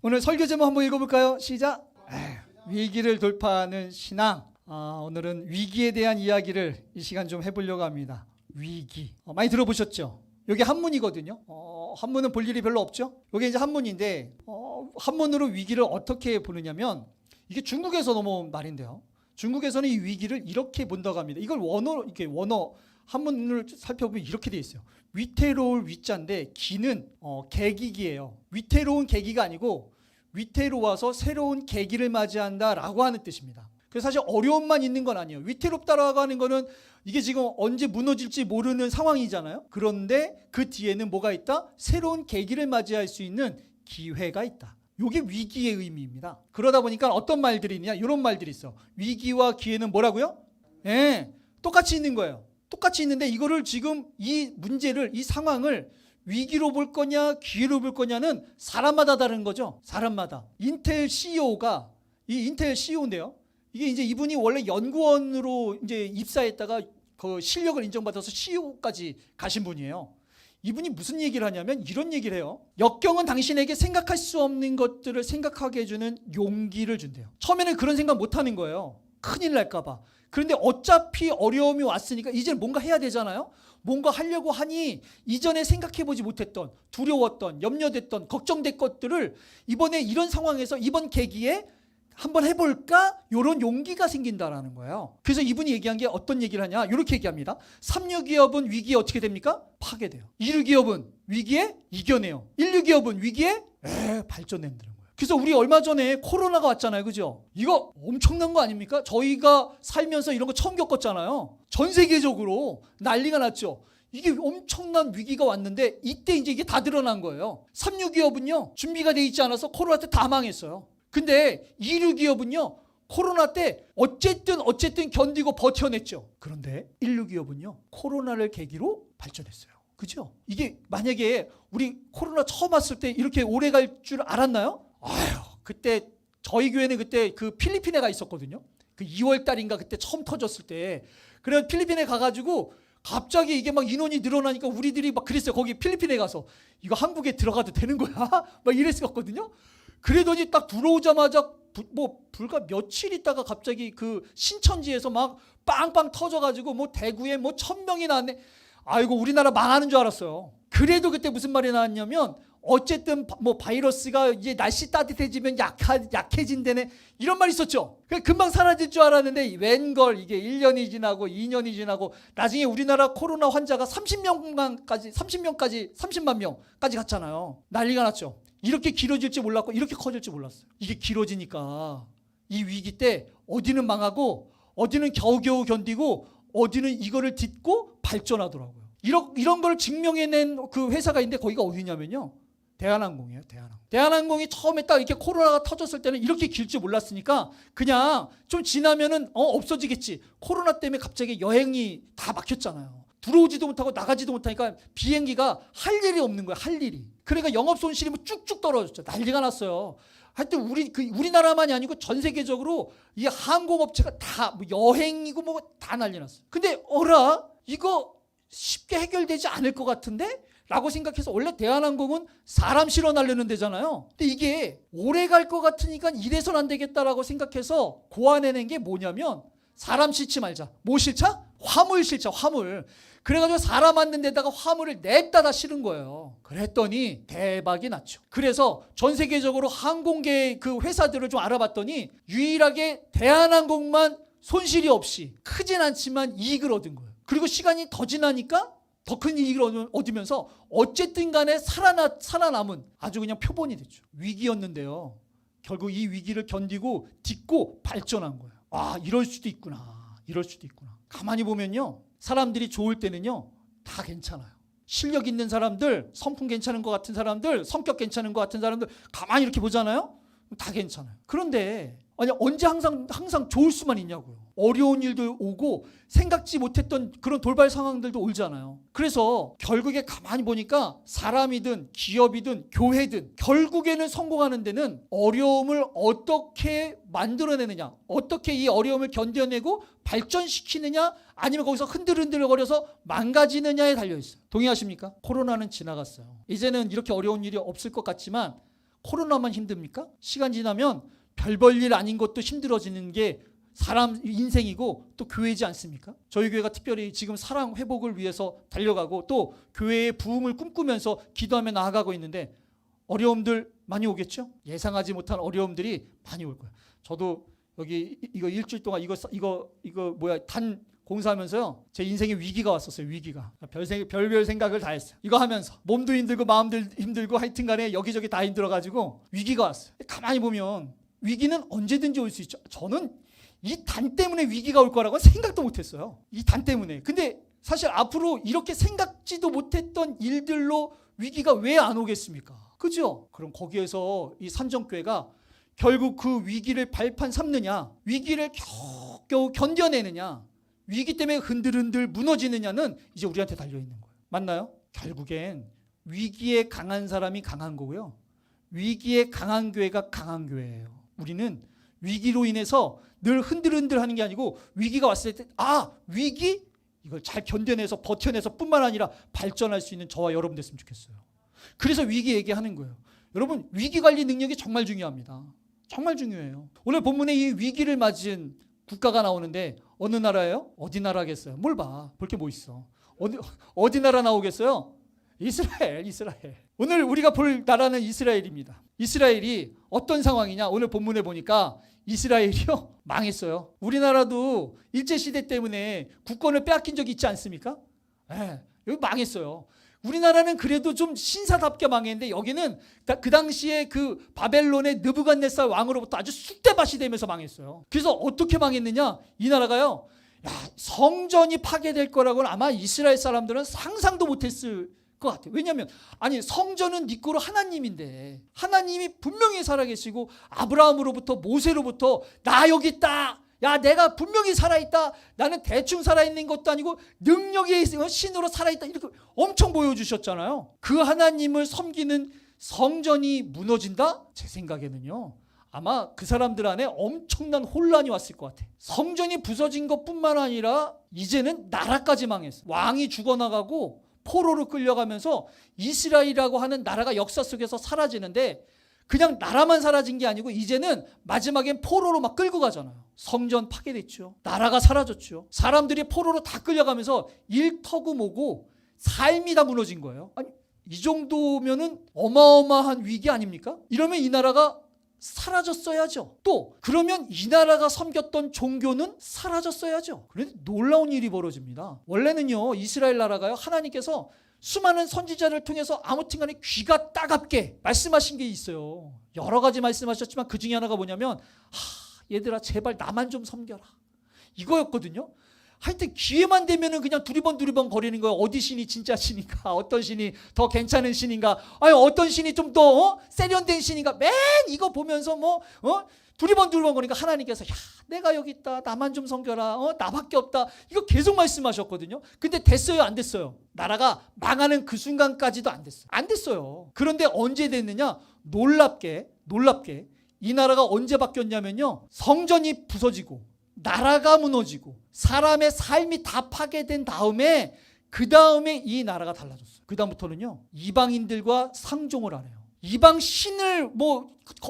오늘 설교 제목 한번 읽어볼까요? 시작. 위기를 돌파하는 신앙. 오늘은 위기에 대한 이야기를 이 시간 좀 해보려고 합니다. 위기. 많이 들어보셨죠? 여기 한문이거든요. 한문은 볼 일이 별로 없죠? 이게 이제 한문인데 한문으로 위기를 어떻게 보느냐면 이게 중국에서 넘어온 말인데요. 중국에서는 이 위기를 이렇게 본다고 합니다. 이걸 원어 한문을 살펴보면 이렇게 돼 있어요. 위태로울 위자인데 기는 계기기예요. 위태로운 계기가 아니고 위태로워서 새로운 계기를 맞이한다라고 하는 뜻입니다. 그래서 사실 어려움만 있는 건 아니에요. 위태롭다라고 하는 거는 이게 지금 언제 무너질지 모르는 상황이잖아요. 그런데 그 뒤에는 뭐가 있다? 새로운 계기를 맞이할 수 있는 기회가 있다. 이게 위기의 의미입니다. 그러다 보니까 어떤 말들이 있냐? 이런 말들이 있어. 위기와 기회는 뭐라고요? 똑같이 있는 거예요. 똑같이 있는데 이거를 지금 이 문제를, 이 상황을 위기로 볼 거냐 기회로 볼 거냐는 사람마다 다른 거죠. 사람마다. 인텔 CEO가 이 인텔 CEO인데요. 이게 이제 이분이 원래 연구원으로 이제 입사했다가 그 실력을 인정받아서 CEO까지 가신 분이에요. 이분이 무슨 얘기를 하냐면 이런 얘기를 해요. 역경은 당신에게 생각할 수 없는 것들을 생각하게 해주는 용기를 준대요. 처음에는 그런 생각 못 하는 거예요. 큰일 날까 봐. 그런데 어차피 어려움이 왔으니까 이제 뭔가 해야 되잖아요. 뭔가 하려고 하니 이전에 생각해보지 못했던, 두려웠던, 염려됐던, 걱정된 것들을 이번에 이런 상황에서 이번 계기에 한번 해볼까? 이런 용기가 생긴다라는 거예요. 그래서 이분이 얘기한 게 어떤 얘기를 하냐? 이렇게 얘기합니다. 3류 기업은 위기에 어떻게 됩니까? 파괴돼요. 2류 기업은 위기에 이겨내요. 1류 기업은 위기에 발전된다는 거예요. 그래서 우리 얼마 전에 코로나가 왔잖아요. 그죠? 이거 엄청난 거 아닙니까? 저희가 살면서 이런 거 처음 겪었잖아요. 전 세계적으로 난리가 났죠. 이게 엄청난 위기가 왔는데 이때 이제 이게 다 드러난 거예요. 3류 기업은요. 준비가 돼 있지 않아서 코로나 때 다 망했어요. 근데 2류 기업은요. 코로나 때 어쨌든 견디고 버텨냈죠. 그런데 1류 기업은요. 코로나를 계기로 발전했어요. 그죠? 이게 만약에 우리 코로나 처음 왔을 때 이렇게 오래 갈 줄 알았나요? 그때 저희 교회는 그때 그 필리핀에 가 있었거든요. 그 2월 달인가 그때 처음 터졌을 때. 그래서 필리핀에 가가지고 갑자기 이게 막 인원이 늘어나니까 우리들이 막 그랬어요. 거기 필리핀에 가서 이거 한국에 들어가도 되는 거야? 막 이랬었거든요. 그러더니 딱 들어오자마자 불과 며칠 있다가 갑자기 그 신천지에서 막 빵빵 터져가지고 뭐 대구에 뭐 1000명이 나왔네. 아이고 우리나라 망하는 줄 알았어요. 그래도 그때 무슨 말이 나왔냐면 어쨌든 뭐 바이러스가 이제 날씨 따뜻해지면 약해진다네 이런 말이 있었죠. 금방 사라질 줄 알았는데 웬걸 이게 1년이 지나고 2년이 지나고 나중에 우리나라 코로나 환자가 30만 명까지 갔잖아요. 난리가 났죠. 이렇게 길어질지 몰랐고 이렇게 커질지 몰랐어요. 이게 길어지니까 이 위기 때 어디는 망하고 어디는 겨우겨우 견디고 어디는 이거를 딛고 발전하더라고요. 이런 걸 증명해낸 그 회사가 있는데 거기가 어디냐면요. 대한항공이에요. 대한항공이 처음에 딱 이렇게 코로나가 터졌을 때는 이렇게 길 줄 몰랐으니까 그냥 좀 지나면은 없어지겠지. 코로나 때문에 갑자기 여행이 다 막혔잖아요. 들어오지도 못하고 나가지도 못하니까 비행기가 할 일이 없는 거야. 할 일이. 그러니까 영업 손실이 뭐 쭉쭉 떨어졌죠. 난리가 났어요. 하여튼 우리나라만이 아니고 전 세계적으로 이 항공업체가 다 뭐 여행이고 뭐 다 난리 났어요. 근데 이거 쉽게 해결되지 않을 것 같은데? 라고 생각해서 원래 대한항공은 사람 실어 날리는 데잖아요. 근데 이게 오래 갈 것 같으니까 이래서는 안 되겠다라고 생각해서 고안해낸 게 뭐냐면 사람 싣지 말자. 뭐 싣자? 화물 싣자. 화물. 그래가지고 사람 앉는 데다가 화물을 냅다 다 실은 거예요. 그랬더니 대박이 났죠. 그래서 전 세계적으로 항공계 그 회사들을 좀 알아봤더니 유일하게 대한항공만 손실이 없이 크진 않지만 이익을 얻은 거예요. 그리고 시간이 더 지나니까 더 큰 이익을 얻으면서 어쨌든 간에 살아남은 아주 그냥 표본이 됐죠. 위기였는데요. 결국 이 위기를 견디고 딛고 발전한 거예요. 이럴 수도 있구나. 가만히 보면요. 사람들이 좋을 때는요. 다 괜찮아요. 실력 있는 사람들, 성품 괜찮은 것 같은 사람들, 성격 괜찮은 것 같은 사람들 가만히 이렇게 보잖아요. 다 괜찮아요. 그런데 언제 항상 좋을 수만 있냐고요. 어려운 일도 오고 생각지 못했던 그런 돌발 상황들도 오잖아요. 그래서 결국에 가만히 보니까 사람이든 기업이든 교회든 결국에는 성공하는 데는 어려움을 어떻게 만들어내느냐, 어떻게 이 어려움을 견뎌내고 발전시키느냐, 아니면 거기서 흔들흔들거려서 망가지느냐에 달려있어요. 동의하십니까? 코로나는 지나갔어요. 이제는 이렇게 어려운 일이 없을 것 같지만 코로나만 힘듭니까? 시간 지나면 별 볼 일 아닌 것도 힘들어지는 게 사람 인생이고 또 교회지 않습니까? 저희 교회가 특별히 지금 사랑 회복을 위해서 달려가고 또 교회의 부흥을 꿈꾸면서 기도하며 나아가고 있는데 어려움들 많이 오겠죠? 예상하지 못한 어려움들이 많이 올 거예요. 저도 여기 이거 일주일 동안 이거 단 공사하면서요, 제 인생에 위기가 왔었어요. 위기가. 별별 생각을 다 했어요. 이거 하면서 몸도 힘들고 마음도 힘들고 하여튼 간에 여기저기 다 힘들어가지고 위기가 왔어요. 가만히 보면 위기는 언제든지 올 수 있죠. 저는 이 단 때문에 위기가 올 거라고 생각도 못했어요. 이 단 때문에. 근데 사실 앞으로 이렇게 생각지도 못했던 일들로 위기가 왜 안 오겠습니까? 그죠? 그럼 거기에서 이 산정교회가 결국 그 위기를 발판 삼느냐, 위기를 겨우 견뎌내느냐, 위기 때문에 흔들흔들 무너지느냐는 이제 우리한테 달려있는 거예요. 맞나요? 결국엔 위기에 강한 사람이 강한 거고요, 위기에 강한 교회가 강한 교회예요. 우리는 위기로 인해서 늘 흔들흔들 하는 게 아니고 위기가 왔을 때 위기? 이걸 잘 견뎌내서 버텨내서 뿐만 아니라 발전할 수 있는 저와 여러분 됐으면 좋겠어요. 그래서 위기 얘기하는 거예요. 여러분, 위기관리 능력이 정말 중요합니다. 정말 중요해요. 오늘 본문에 이 위기를 맞은 국가가 나오는데 어느 나라예요? 어디 나라겠어요? 뭘 봐. 볼 게 뭐 있어. 어디 나라 나오겠어요? 이스라엘. 오늘 우리가 볼 나라는 이스라엘입니다. 이스라엘이 어떤 상황이냐? 오늘 본문에 보니까 이스라엘이요, 망했어요. 우리나라도 일제시대 때문에 국권을 빼앗긴 적이 있지 않습니까? 여기 망했어요. 우리나라는 그래도 좀 신사답게 망했는데 여기는 그 당시에 그 바벨론의 느부갓네살 왕으로부터 아주 쑥대밭이 되면서 망했어요. 그래서 어떻게 망했느냐? 이 나라가요, 성전이 파괴될 거라고는 아마 이스라엘 사람들은 상상도 못했을 것 같아요. 왜냐하면 성전은 네 거로 하나님인데, 하나님이 분명히 살아계시고 아브라함으로부터 모세로부터 나 여기 있다, 야 내가 분명히 살아있다, 나는 대충 살아있는 것도 아니고 능력이 신으로 살아있다, 이렇게 엄청 보여주셨잖아요. 그 하나님을 섬기는 성전이 무너진다? 제 생각에는요, 아마 그 사람들 안에 엄청난 혼란이 왔을 것 같아요. 성전이 부서진 것뿐만 아니라 이제는 나라까지 망했어요. 왕이 죽어나가고 포로로 끌려가면서 이스라엘이라고 하는 나라가 역사 속에서 사라지는데, 그냥 나라만 사라진 게 아니고 이제는 마지막엔 포로로 막 끌고 가잖아요. 성전 파괴됐죠. 나라가 사라졌죠. 사람들이 포로로 다 끌려가면서 일터고 뭐고 삶이 다 무너진 거예요. 이 정도면은 어마어마한 위기 아닙니까? 이러면 이 나라가 사라졌어야죠. 또 그러면 이 나라가 섬겼던 종교는 사라졌어야죠. 그런데 놀라운 일이 벌어집니다. 원래는요, 이스라엘 나라가요, 하나님께서 수많은 선지자를 통해서 아무튼 간에 귀가 따갑게 말씀하신 게 있어요. 여러 가지 말씀하셨지만 그 중에 하나가 뭐냐면, 얘들아 제발 나만 좀 섬겨라, 이거였거든요. 하여튼 기회만 되면은 그냥 두리번 거리는 거예요. 어디 신이 진짜 신인가, 어떤 신이 더 괜찮은 신인가, 어떤 신이 좀 더 세련된 신인가, 맨 이거 보면서 두리번 거리니까 하나님께서 내가 여기 있다, 나만 좀 섬겨라, 나밖에 없다, 이거 계속 말씀하셨거든요. 근데 됐어요, 안 됐어요? 나라가 망하는 그 순간까지도 안 됐어요. 그런데 언제 됐느냐? 놀랍게 이 나라가 언제 바뀌었냐면요, 성전이 부서지고 나라가 무너지고 사람의 삶이 다 파괴된 다음에, 그 다음에 이 나라가 달라졌어요. 그 다음부터는요, 이방인들과 상종을 안 해요. 이방 신을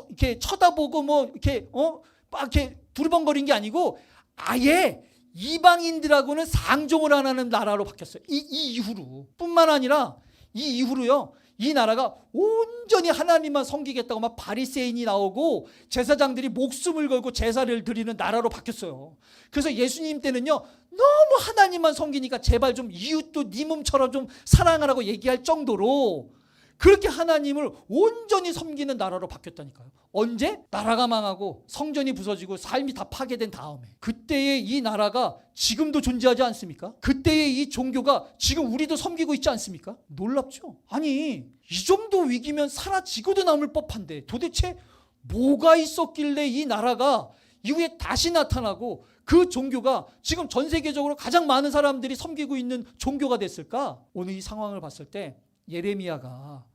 이렇게 쳐다보고 이렇게 두리번거린 게 아니고 아예 이방인들하고는 상종을 안 하는 나라로 바뀌었어요. 이 이후로. 뿐만 아니라 이 이후로요, 이 나라가 온전히 하나님만 섬기겠다고 막 바리새인이 나오고 제사장들이 목숨을 걸고 제사를 드리는 나라로 바뀌었어요. 그래서 예수님 때는요, 너무 하나님만 섬기니까 제발 좀 이웃도 네 몸처럼 좀 사랑하라고 얘기할 정도로 그렇게 하나님을 온전히 섬기는 나라로 바뀌었다니까요. 언제? 나라가 망하고 성전이 부서지고 삶이 다 파괴된 다음에. 그때의 이 나라가 지금도 존재하지 않습니까? 그때의 이 종교가 지금 우리도 섬기고 있지 않습니까? 놀랍죠? 이 정도 위기면 사라지고도 남을 법한데 도대체 뭐가 있었길래 이 나라가 이후에 다시 나타나고 그 종교가 지금 전 세계적으로 가장 많은 사람들이 섬기고 있는 종교가 됐을까? 오늘 이 상황을 봤을 때 예레미야가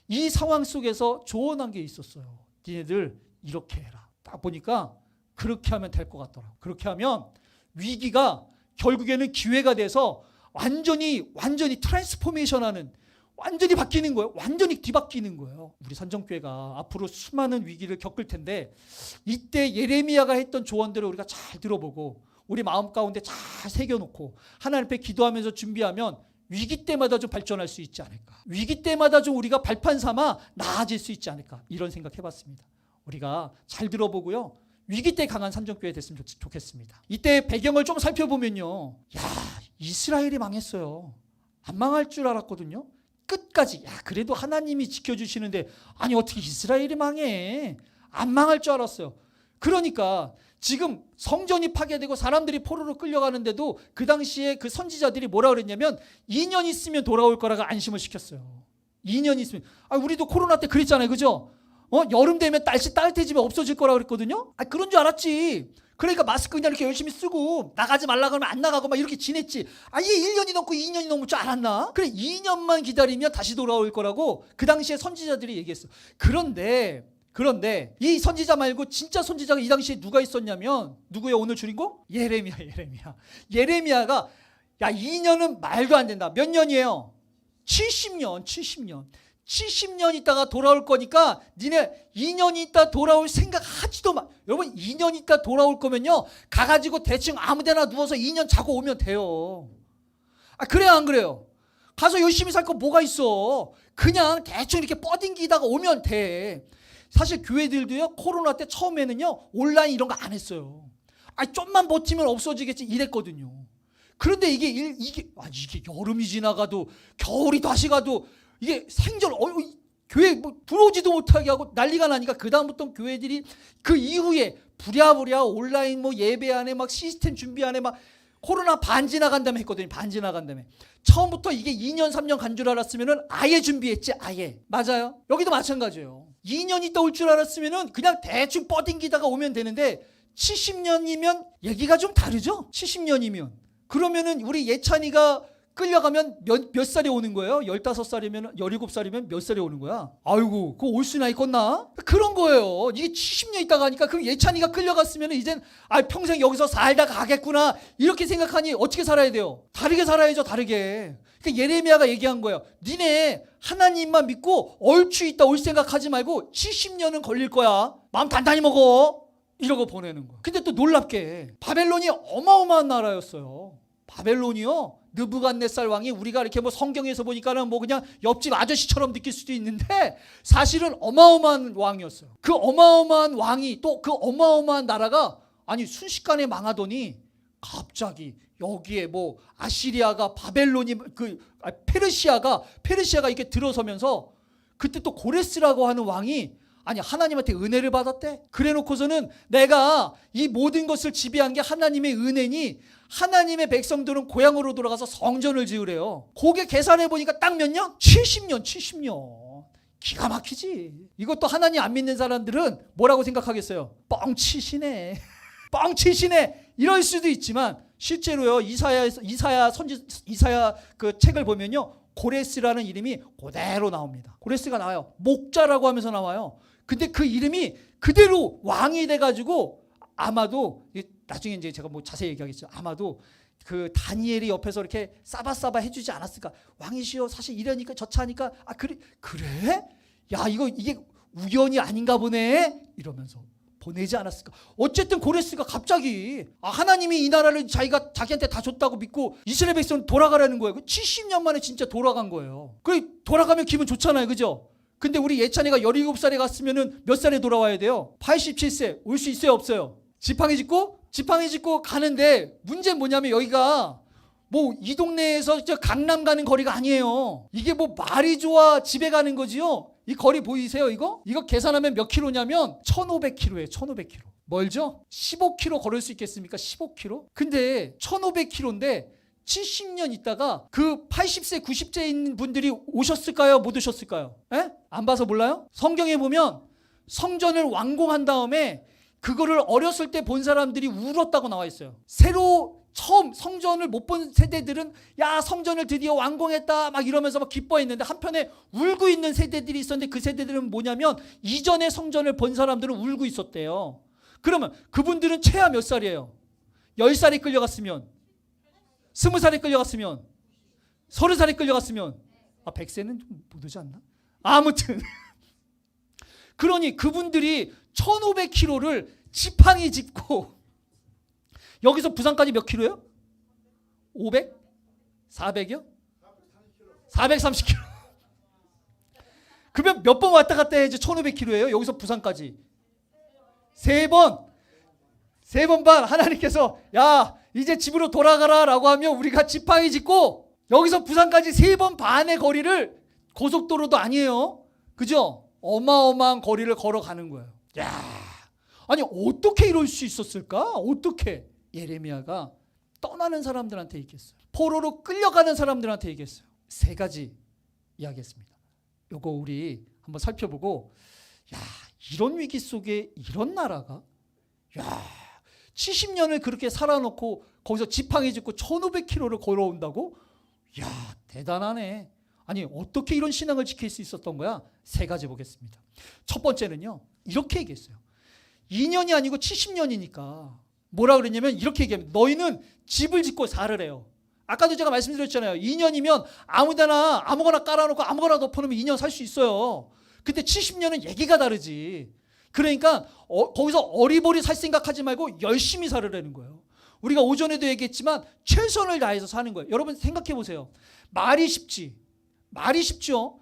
이 상황 속에서 조언한 게 있었어요. 니네들 이렇게 해라. 딱 보니까 그렇게 하면 될 것 같더라고. 그렇게 하면 위기가 결국에는 기회가 돼서 완전히 트랜스포메이션하는, 완전히 바뀌는 거예요. 완전히 뒤바뀌는 거예요. 우리 선정교회가 앞으로 수많은 위기를 겪을 텐데 이때 예레미야가 했던 조언들을 우리가 잘 들어보고 우리 마음 가운데 잘 새겨놓고 하나님 앞에 기도하면서 준비하면 위기 때마다 좀 발전할 수 있지 않을까. 위기 때마다 좀 우리가 발판 삼아 나아질 수 있지 않을까. 이런 생각 해봤습니다. 우리가 잘 들어보고요. 위기 때 강한 선정교회 됐으면 좋겠습니다. 이때 배경을 좀 살펴보면요. 야, 이스라엘이 망했어요. 안 망할 줄 알았거든요. 끝까지. 야, 그래도 하나님이 지켜주시는데 아니 어떻게 이스라엘이 망해. 안 망할 줄 알았어요. 그러니까 지금 성전이 파괴되고 사람들이 포로로 끌려가는데도 그 당시에 그 선지자들이 뭐라 그랬냐면 2년 있으면 돌아올 거라고 안심을 시켰어요. 2년 있으면. 우리도 코로나 때 그랬잖아요. 그죠? 여름 되면 날씨 따뜻해지면 없어질 거라고 그랬거든요. 그런 줄 알았지. 그러니까 마스크 그냥 이렇게 열심히 쓰고 나가지 말라고 하면 안 나가고 막 이렇게 지냈지. 이게 1년이 넘고 2년이 넘을 줄 알았나? 그래 2년만 기다리면 다시 돌아올 거라고 그 당시에 선지자들이 얘기했어. 그런데 이 선지자 말고 진짜 선지자가 이 당시에 누가 있었냐면 누구예요? 오늘 주인공? 예레미야가 야 2년은 말도 안 된다. 몇 년이에요? 70년 있다가 돌아올 거니까 니네 2년 있다 돌아올 생각 하지도 마. 여러분 2년 있다 돌아올 거면요 가가지고 대충 아무데나 누워서 2년 자고 오면 돼요. 그래요 안 그래요? 가서 열심히 살 거 뭐가 있어. 그냥 대충 이렇게 뻗ing기다가 오면 돼. 사실 교회들도요 코로나 때 처음에는요 온라인 이런 거 안 했어요. 좀만 버티면 없어지겠지 이랬거든요. 그런데 이게 여름이 지나가도 겨울이 다시 가도 이게 생전 교회 들어오지도 못하게 하고 난리가 나니까 그 다음부터 교회들이 그 이후에 부랴부랴 온라인 예배 안에 막 시스템 준비 안에 막 코로나 반 지나간다며 했거든요. 반 지나간다며. 처음부터 이게 2년 3년 간 줄 알았으면은 아예 준비했지. 아예. 맞아요. 여기도 마찬가지예요. 2년 있다 올 줄 알았으면은 그냥 대충 뻗ing기다가 오면 되는데 70년이면 얘기가 좀 다르죠. 70년이면 그러면은 우리 예찬이가 끌려가면 몇 살에 오는 거예요? 15살이면 17살이면 몇 살에 오는 거야? 아이고 그거 올 수나 있겠나? 그런 거예요. 이게 70년 있다가 하니까 그럼 예찬이가 끌려갔으면 이젠 평생 여기서 살다 가겠구나 이렇게 생각하니 어떻게 살아야 돼요? 다르게 살아야죠. 다르게. 그러니까 예레미야가 얘기한 거예요. 니네 하나님만 믿고 얼추 있다 올 생각하지 말고 70년은 걸릴 거야. 마음 단단히 먹어. 이러고 보내는 거야. 근데 또 놀랍게 바벨론이 어마어마한 나라였어요. 바벨론이요. 느부갓네살 왕이 우리가 이렇게 성경에서 보니까는 그냥 옆집 아저씨처럼 느낄 수도 있는데 사실은 어마어마한 왕이었어요. 그 어마어마한 왕이 또 그 어마어마한 나라가 순식간에 망하더니 갑자기 여기에 아시리아가 바벨론이 페르시아가 이렇게 들어서면서 그때 또 고레스라고 하는 왕이 하나님한테 은혜를 받았대. 그래 놓고서는 내가 이 모든 것을 지배한 게 하나님의 은혜니 하나님의 백성들은 고향으로 돌아가서 성전을 지으래요. 그게 계산해 보니까 딱 몇 년? 70년. 기가 막히지. 이것도 하나님 안 믿는 사람들은 뭐라고 생각하겠어요? 뻥치시네. 이럴 수도 있지만 실제로요. 이사야 그 책을 보면요. 고레스라는 이름이 그대로 나옵니다. 고레스가 나와요. 목자라고 하면서 나와요. 근데 그 이름이 그대로 왕이 돼가지고 아마도 나중에 이제 제가 자세히 얘기하겠죠. 아마도 그 다니엘이 옆에서 이렇게 싸바싸바 해주지 않았을까. 왕이시여 사실 이러니까 저차니까 그래? 야 이게 우연이 아닌가 보네 이러면서 보내지 않았을까. 어쨌든 고레스가 갑자기 하나님이 이 나라를 자기한테 다 줬다고 믿고 이스라엘 백성 돌아가라는 거예요. 70년 만에 진짜 돌아간 거예요. 돌아가면 기분 좋잖아요. 그죠? 근데 우리 예찬이가 17살에 갔으면은 몇 살에 돌아와야 돼요? 87세. 올 수 있어요? 없어요? 지팡이 짚고 가는데 문제는 뭐냐면 여기가 이 동네에서 강남 가는 거리가 아니에요. 이게 말이 좋아 집에 가는 거지요. 이 거리 보이세요? 이거 계산하면 몇 킬로냐면 1500킬로예요. 1500킬로. 멀죠? 15킬로 걸을 수 있겠습니까? 15킬로? 근데 1500킬로인데 70년 있다가 그 80세 90세인 분들이 오셨을까요? 못 오셨을까요? 안 봐서 몰라요? 성경에 보면 성전을 완공한 다음에 그거를 어렸을 때 본 사람들이 울었다고 나와 있어요. 새로 처음 성전을 못 본 세대들은 야 성전을 드디어 완공했다 막 이러면서 막 기뻐했는데 한편에 울고 있는 세대들이 있었는데 그 세대들은 뭐냐면 이전에 성전을 본 사람들은 울고 있었대요. 그러면 그분들은 최하 몇 살이에요? 10살이 끌려갔으면 20살이 끌려갔으면 30살이 끌려갔으면 100세는 좀 못 오지 않나? 아무튼 그러니 그분들이 1500km를 지팡이 짚고 여기서 부산까지 몇 킬로예요? 500? 400이요? 430km. 그러면 몇 번 왔다 갔다 해야지 1500km예요? 여기서 부산까지 3번. 3번 반 하나님께서 야 이제 집으로 돌아가라 라고 하면 우리가 지팡이 짚고 여기서 부산까지 3번 반의 거리를, 고속도로도 아니에요, 그죠? 어마어마한 거리를 걸어가는 거예요. 야, 아니 어떻게 이럴 수 있었을까? 어떻게? 예레미야가 떠나는 사람들한테 얘기했어요. 포로로 끌려가는 사람들한테 얘기했어요. 3가지 이야기했습니다. 요거 우리 한번 살펴보고, 야 이런 위기 속에 이런 나라가, 야 70년을 그렇게 살아놓고 거기서 지팡이 짚고 1500km를 걸어온다고? 야 대단하네. 아니 어떻게 이런 신앙을 지킬 수 있었던 거야? 3가지 보겠습니다. 첫 번째는요, 이렇게 얘기했어요. 2년이 아니고 70년이니까 뭐라 그랬냐면 이렇게 얘기합니다. 너희는 집을 짓고 살으래요. 아까도 제가 말씀드렸잖아요. 2년이면 아무데나 아무거나 깔아놓고 아무거나 덮어놓으면 2년 살 수 있어요. 근데 70년은 얘기가 다르지. 그러니까 거기서 어리버리 살 생각하지 말고 열심히 살으라는 거예요. 우리가 오전에도 얘기했지만 최선을 다해서 사는 거예요. 여러분 생각해 보세요. 말이 쉽지. 말이 쉽죠.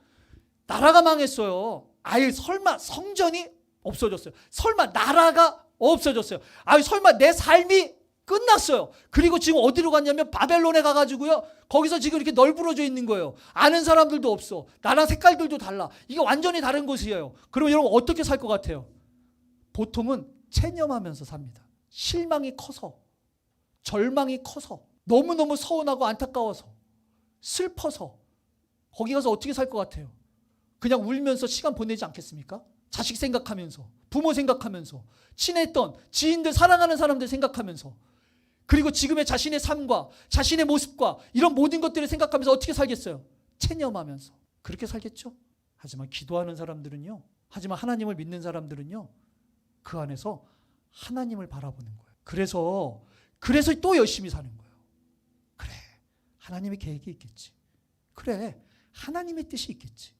나라가 망했어요. 아유 설마 성전이 없어졌어요. 설마 나라가 없어졌어요. 아유 설마 내 삶이 끝났어요. 그리고 지금 어디로 갔냐면 바벨론에 가가지고요, 거기서 지금 이렇게 널브러져 있는 거예요. 아는 사람들도 없어. 나랑 색깔들도 달라. 이게 완전히 다른 곳이에요. 그럼 여러분 어떻게 살 것 같아요? 보통은 체념하면서 삽니다. 실망이 커서, 절망이 커서, 너무너무 서운하고 안타까워서, 슬퍼서 거기 가서 어떻게 살 것 같아요? 그냥 울면서 시간 보내지 않겠습니까? 자식 생각하면서, 부모 생각하면서, 친했던 지인들, 사랑하는 사람들 생각하면서, 그리고 지금의 자신의 삶과 자신의 모습과 이런 모든 것들을 생각하면서 어떻게 살겠어요? 체념하면서. 그렇게 살겠죠? 하지만 기도하는 사람들은요, 하지만 하나님을 믿는 사람들은요, 그 안에서 하나님을 바라보는 거예요. 그래서 또 열심히 사는 거예요. 그래, 하나님의 계획이 있겠지. 그래, 하나님의 뜻이 있겠지.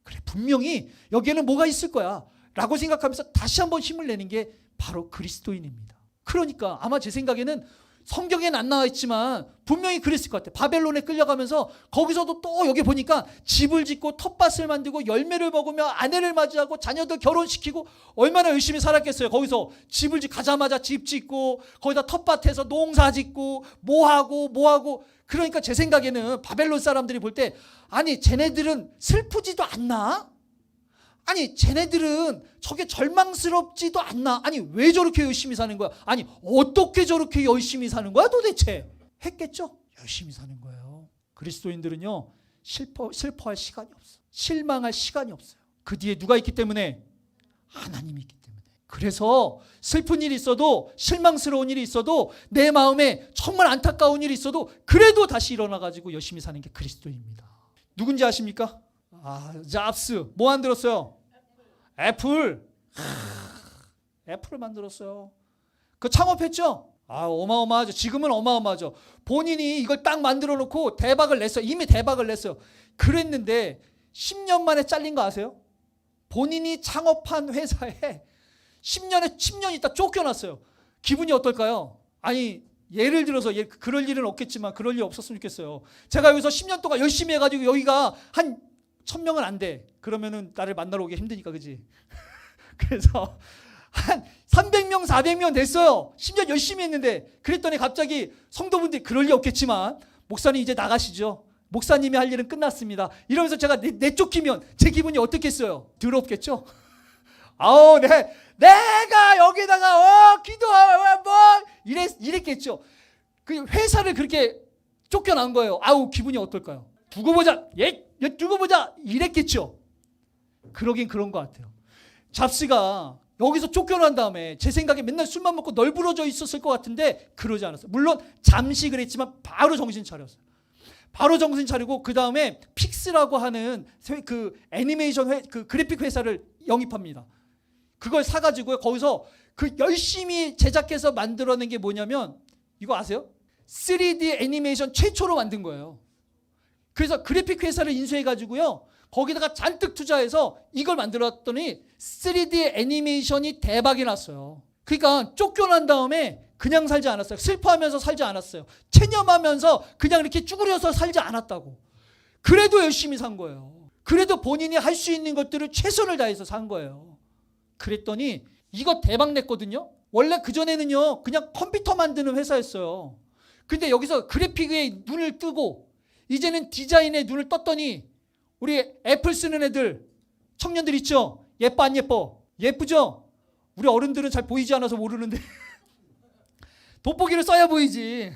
그래, 분명히 여기에는 뭐가 있을 거야 라고 생각하면서 다시 한번 힘을 내는 게 바로 그리스도인입니다. 그러니까 아마 제 생각에는 성경에는 안 나와 있지만 분명히 그랬을 것 같아요. 바벨론에 끌려가면서 거기서도 또 여기 보니까 집을 짓고 텃밭을 만들고 열매를 먹으며 아내를 맞이하고 자녀들 결혼시키고 얼마나 열심히 살았겠어요. 거기서 집을 가자마자 집 짓고 거기다 텃밭에서 농사 짓고 뭐하고 그러니까 제 생각에는 바벨론 사람들이 볼 때 아니 쟤네들은 슬프지도 않나? 아니 쟤네들은 저게 절망스럽지도 않나? 아니 왜 저렇게 열심히 사는 거야? 아니 어떻게 저렇게 열심히 사는 거야 도대체? 했겠죠? 열심히 사는 거예요. 그리스도인들은요 슬퍼할 시간이 없어. 실망할 시간이 없어요. 그 뒤에 누가 있기 때문에? 하나님이 있기 때문에. 그래서 슬픈 일이 있어도, 실망스러운 일이 있어도, 내 마음에 정말 안타까운 일이 있어도 그래도 다시 일어나가지고 열심히 사는 게 그리스도입니다. 누군지 아십니까? 잡스. 뭐 만들었어요? 애플을 만들었어요. 그 창업했죠? 어마어마하죠. 지금은 어마어마하죠. 본인이 이걸 딱 만들어 놓고 대박을 냈어요. 이미 대박을 냈어요. 그랬는데 10년 만에 잘린 거 아세요? 본인이 창업한 회사에 10년 있다 쫓겨났어요. 기분이 어떨까요? 아니 예를 들어서 그럴 일은 없겠지만 그럴 일 없었으면 좋겠어요. 제가 여기서 10년 동안 열심히 해가지고 여기가 한 1000명은 안 돼. 그러면은 나를 만나러 오기 힘드니까, 그지? 그래서 한 300명, 400명 됐어요. 10년 열심히 했는데. 그랬더니 갑자기 성도분들이 그럴 리 없겠지만 목사님 이제 나가시죠. 목사님이 할 일은 끝났습니다. 이러면서 제가 내쫓기면 제 기분이 어떻겠어요? 더럽겠죠? 내가 여기다가 기도하고 뭐 이랬겠죠. 그 회사를 그렇게 쫓겨난 거예요. 기분이 어떨까요? 두고 보자 이랬겠죠. 그러긴 그런 것 같아요. 잡스가 여기서 쫓겨난 다음에 제 생각에 맨날 술만 먹고 널브러져 있었을 것 같은데 그러지 않았어요. 물론 잠시 그랬지만 바로 정신 차렸어요. 바로 정신 차리고 그 다음에 픽스라고 하는 그 애니메이션 그 그래픽 회사를 영입합니다. 그걸 사가지고 거기서 그 열심히 제작해서 만들어낸 게 뭐냐면 이거 아세요? 3D 애니메이션 최초로 만든 거예요. 그래서 그래픽 회사를 인수해가지고요. 거기다가 잔뜩 투자해서 이걸 만들었더니 3D 애니메이션이 대박이 났어요. 그러니까 쫓겨난 다음에 그냥 살지 않았어요. 슬퍼하면서 살지 않았어요. 체념하면서 그냥 이렇게 쭈그려서 살지 않았다고. 그래도 열심히 산 거예요. 그래도 본인이 할 수 있는 것들을 최선을 다해서 산 거예요. 그랬더니 이거 대박 냈거든요. 원래 그전에는요 그냥 컴퓨터 만드는 회사였어요. 근데 여기서 그래픽에 눈을 뜨고 이제는 디자인에 눈을 떴더니 우리 애플 쓰는 애들 청년들 있죠? 예뻐 안 예뻐? 예쁘죠? 우리 어른들은 잘 보이지 않아서 모르는데 돋보기를 써야 보이지.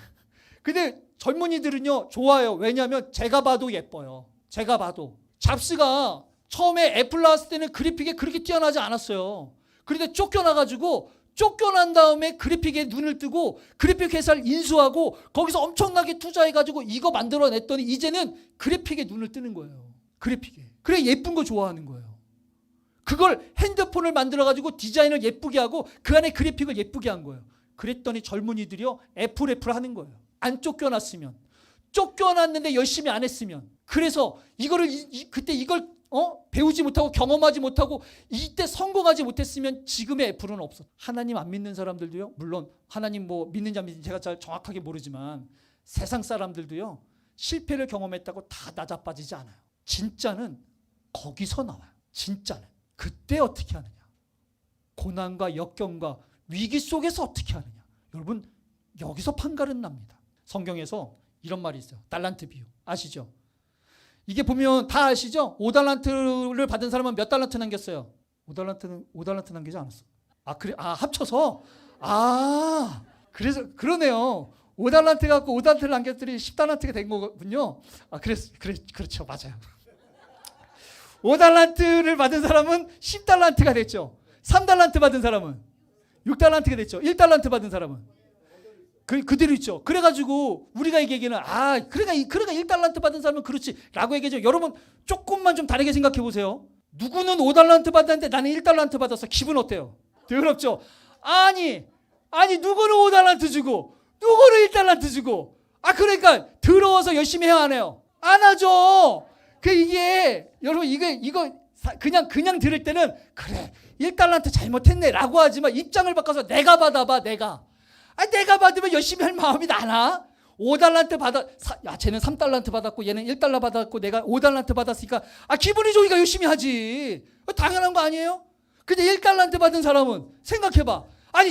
근데 젊은이들은요 좋아요. 왜냐하면 제가 봐도 예뻐요. 제가 봐도. 잡스가 처음에 애플 나왔을 때는 그래픽에 그렇게 뛰어나지 않았어요. 그런데 쫓겨나가지고 쫓겨난 다음에 그래픽에 눈을 뜨고 그래픽 회사를 인수하고 거기서 엄청나게 투자해가지고 이거 만들어냈더니 이제는 그래픽에 눈을 뜨는 거예요. 그래픽에. 그래 예쁜 거 좋아하는 거예요. 그걸 핸드폰을 만들어가지고 디자인을 예쁘게 하고 그 안에 그래픽을 예쁘게 한 거예요. 그랬더니 젊은이들이요 애플 하는 거예요. 안 쫓겨났으면. 쫓겨났는데 열심히 안 했으면. 그래서 이거를 그때 이걸 배우지 못하고 경험하지 못하고 이때 성공하지 못했으면 지금의 애플은 없어. 하나님 안 믿는 사람들도요. 물론 하나님 뭐 믿는지 안 믿는지 제가 잘 정확하게 모르지만 세상 사람들도요. 실패를 경험했다고 다 낮아빠지지 않아요. 진짜는 거기서 나와요. 진짜는. 그때 어떻게 하느냐. 고난과 역경과 위기 속에서 어떻게 하느냐. 여러분 여기서 판가름 납니다. 성경에서 이런 말이 있어요. 달란트 비유. 아시죠? 이게 보면 다 아시죠? 5달란트를 받은 사람은 몇 달란트 남겼어요? 5달란트 남기지 않았어. 아, 그래? 아, 합쳐서? 아, 그래서, 그러네요. 5달란트 갖고 5달란트를 남겼더니 10달란트가 된 거군요. 아, 그렇죠. 맞아요. 5달란트를 받은 사람은 10달란트가 됐죠. 3달란트 받은 사람은 6달란트가 됐죠. 1달란트 받은 사람은. 그대로 있죠. 그래가지고 우리가 얘기하기는 그러니까 1달란트 받은 사람은 그렇지 라고 얘기하죠. 여러분 조금만 좀 다르게 생각해 보세요. 누구는 5달란트 받았는데 나는 1달란트 받았어. 기분 어때요? 더럽죠? 아니 누구는 5달란트 주고 누구는 1달란트 주고 그러니까 더러워서 열심히 해야 하네요. 안 하죠. 이게 여러분 이거 그냥 들을 때는 그래 1달란트 잘못했네 라고 하지만 입장을 바꿔서 내가 받아봐. 내가 받으면 열심히 할 마음이 나나? 5달란트 쟤는 3달란트 받았고 얘는 1달러 받았고 내가 5달란트 받았으니까 기분이 좋으니까 열심히 하지. 당연한 거 아니에요? 근데 1달란트 받은 사람은 생각해봐.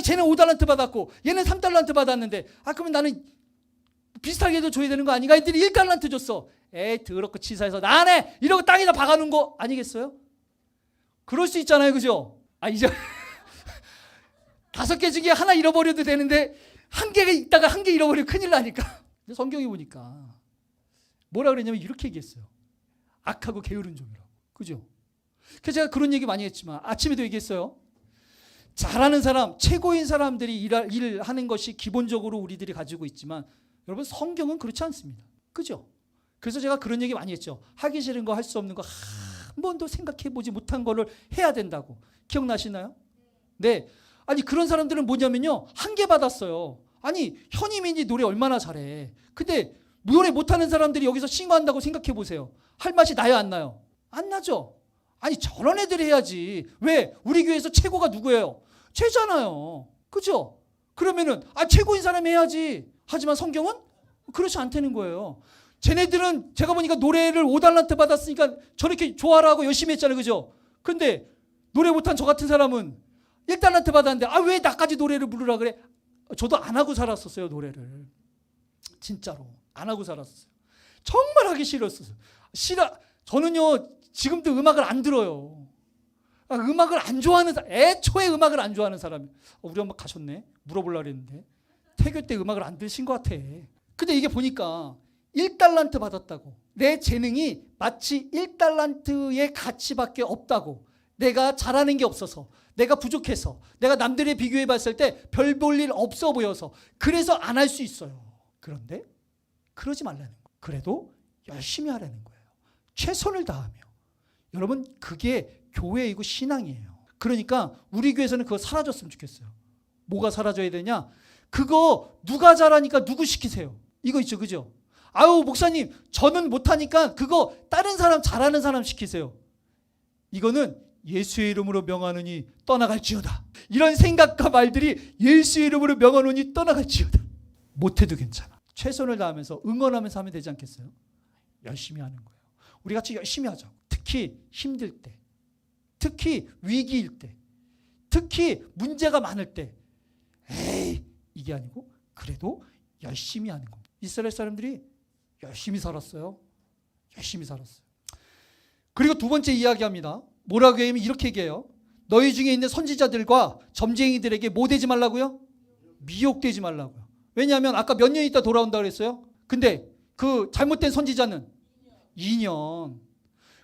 쟤는 5달란트 받았고 얘는 3달란트 받았는데 그러면 나는 비슷하게도 줘야 되는 거 아닌가? 애들이 1달란트 줬어. 더럽고 치사해서 나 안 해! 이러고 땅에다 박아놓은 거 아니겠어요? 그럴 수 있잖아요. 그죠? 이제 5개 중에 하나 잃어버려도 되는데 1개가 있다가 1개 잃어버리면 큰일 나니까. 성경에 보니까 뭐라 그랬냐면 이렇게 얘기했어요. 악하고 게으른 종이라고. 그죠? 그래서 제가 그런 얘기 많이 했지만 아침에도 얘기했어요. 잘하는 사람, 최고인 사람들이 일하는 것이 기본적으로 우리들이 가지고 있지만 여러분 성경은 그렇지 않습니다. 그죠? 그래서 제가 그런 얘기 많이 했죠. 하기 싫은 거 할 수 없는 거 한 번도 생각해보지 못한 거를 해야 된다고. 기억나시나요? 네. 그런 사람들은 뭐냐면요. 1개 받았어요. 현이민이 노래 얼마나 잘해. 근데 노래 못하는 사람들이 여기서 싱어한다고 생각해 보세요. 할 맛이 나요 안 나요? 안 나죠. 저런 애들이 해야지. 왜? 우리 교회에서 최고가 누구예요? 쟤잖아요. 그죠? 그러면은 최고인 사람이 해야지. 하지만 성경은 그렇지 않다는 거예요. 쟤네들은 제가 보니까 노래를 5달란트 받았으니까 저렇게 좋아라고 열심히 했잖아요. 그죠? 근데 노래 못한 저 같은 사람은 1달란트 받았는데 왜 나까지 노래를 부르라 그래? 저도 안 하고 살았었어요. 노래를. 진짜로 안 하고 살았어요. 정말 하기 싫었어요. 저는요 지금도 음악을 안 들어요. 음악을 안 좋아하는 사람, 애초에 음악을 안 좋아하는 사람. 우리 엄마 가셨네. 물어보려고 했는데 태교 때 음악을 안 들으신 것 같아. 근데 이게 보니까 1달란트 받았다고. 내 재능이 마치 1달란트의 가치밖에 없다고. 내가 잘하는 게 없어서, 내가 부족해서, 내가 남들에 비교해 봤을 때 별 볼 일 없어 보여서 그래서 안 할 수 있어요. 그런데 그러지 말라는 거예요. 그래도 열심히 하라는 거예요. 최선을 다하며. 여러분 그게 교회이고 신앙이에요. 그러니까 우리 교회에서는 그거 사라졌으면 좋겠어요. 뭐가 사라져야 되냐? 그거 누가 잘하니까 누구 시키세요. 이거 있죠. 그죠? 아유 목사님 저는 못하니까 그거 다른 사람 잘하는 사람 시키세요. 이거는 예수의 이름으로 명하노니 떠나갈지어다. 이런 생각과 말들이 예수의 이름으로 명하노니 떠나갈지어다. 못해도 괜찮아. 최선을 다하면서 응원하면서 하면 되지 않겠어요? 열심히 하는 거예요. 우리 같이 열심히 하자고. 특히 힘들 때, 특히 위기일 때, 특히 문제가 많을 때 에이 이게 아니고 그래도 열심히 하는 겁니다. 이스라엘 사람들이 열심히 살았어요. 열심히 살았어요. 그리고 두 번째 이야기합니다. 뭐라고 하면 이렇게 얘기해요. 너희 중에 있는 선지자들과 점쟁이들에게 뭐 되지 말라고요? 미혹되지 말라고요. 왜냐하면 아까 몇 년 있다 돌아온다 그랬어요. 근데 그 잘못된 선지자는 2년.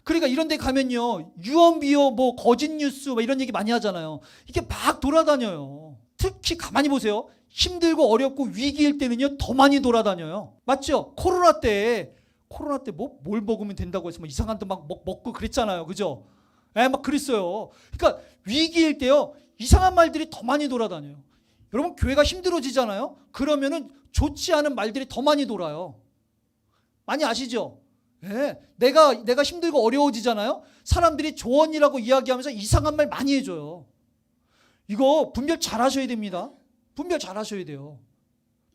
그러니까 이런 데 가면요 유언비어 뭐 거짓 뉴스 뭐 이런 얘기 많이 하잖아요. 이게 막 돌아다녀요. 특히 가만히 보세요. 힘들고 어렵고 위기일 때는요 더 많이 돌아다녀요. 맞죠? 코로나 때 뭐 뭘 먹으면 된다고 해서 뭐 이상한 데 막 먹고 그랬잖아요. 그죠? 막 그랬어요. 그러니까 위기일 때요 이상한 말들이 더 많이 돌아다녀요. 여러분 교회가 힘들어지잖아요. 그러면은 좋지 않은 말들이 더 많이 돌아요. 많이 아시죠? 네. 내가 힘들고 어려워지잖아요. 사람들이 조언이라고 이야기하면서 이상한 말 많이 해줘요. 이거 분별 잘 하셔야 됩니다. 분별 잘 하셔야 돼요.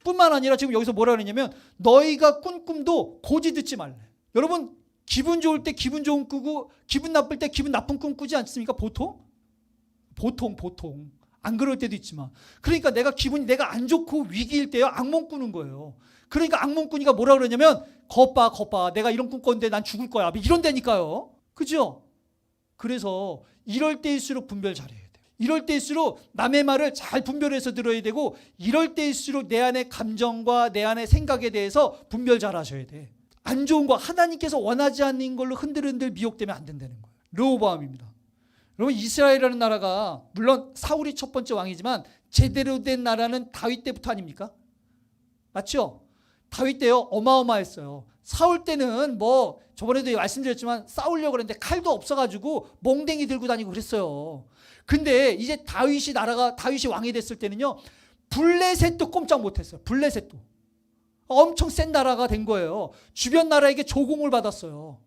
뿐만 아니라 지금 여기서 뭐라 그러냐면 너희가 꾼 꿈도 고지 듣지 말래. 여러분 기분 좋을 때 기분 좋은 꾸고 기분 나쁠 때 기분 나쁜 꿈 꾸지 않습니까? 보통 안 그럴 때도 있지만 그러니까 내가 안 좋고 위기일 때요 악몽 꾸는 거예요. 그러니까 악몽 꾸니까 뭐라 그러냐면 겁봐 내가 이런 꿈 꿨는데 난 죽을 거야 이런 데니까요. 그죠? 그래서 이럴 때일수록 분별 잘해야 돼요. 이럴 때일수록 남의 말을 잘 분별해서 들어야 되고 이럴 때일수록 내 안의 감정과 내 안의 생각에 대해서 분별 잘 하셔야 돼. 안 좋은 거 하나님께서 원하지 않는 걸로 흔들흔들 미혹되면 안 된다는 거예요. 르호보암입니다. 여러분 이스라엘이라는 나라가 물론 사울이 첫 번째 왕이지만 제대로 된 나라는 다윗 때부터 아닙니까? 맞죠? 다윗 때요 어마어마했어요. 사울 때는 뭐 저번에도 말씀드렸지만 싸우려고 그랬는데 칼도 없어가지고 몽댕이 들고 다니고 그랬어요. 근데 이제 다윗이 왕이 됐을 때는요 블레셋도 꼼짝 못했어요. 블레셋도 엄청 센 나라가 된 거예요. 주변 나라에게 조공을 받았어요.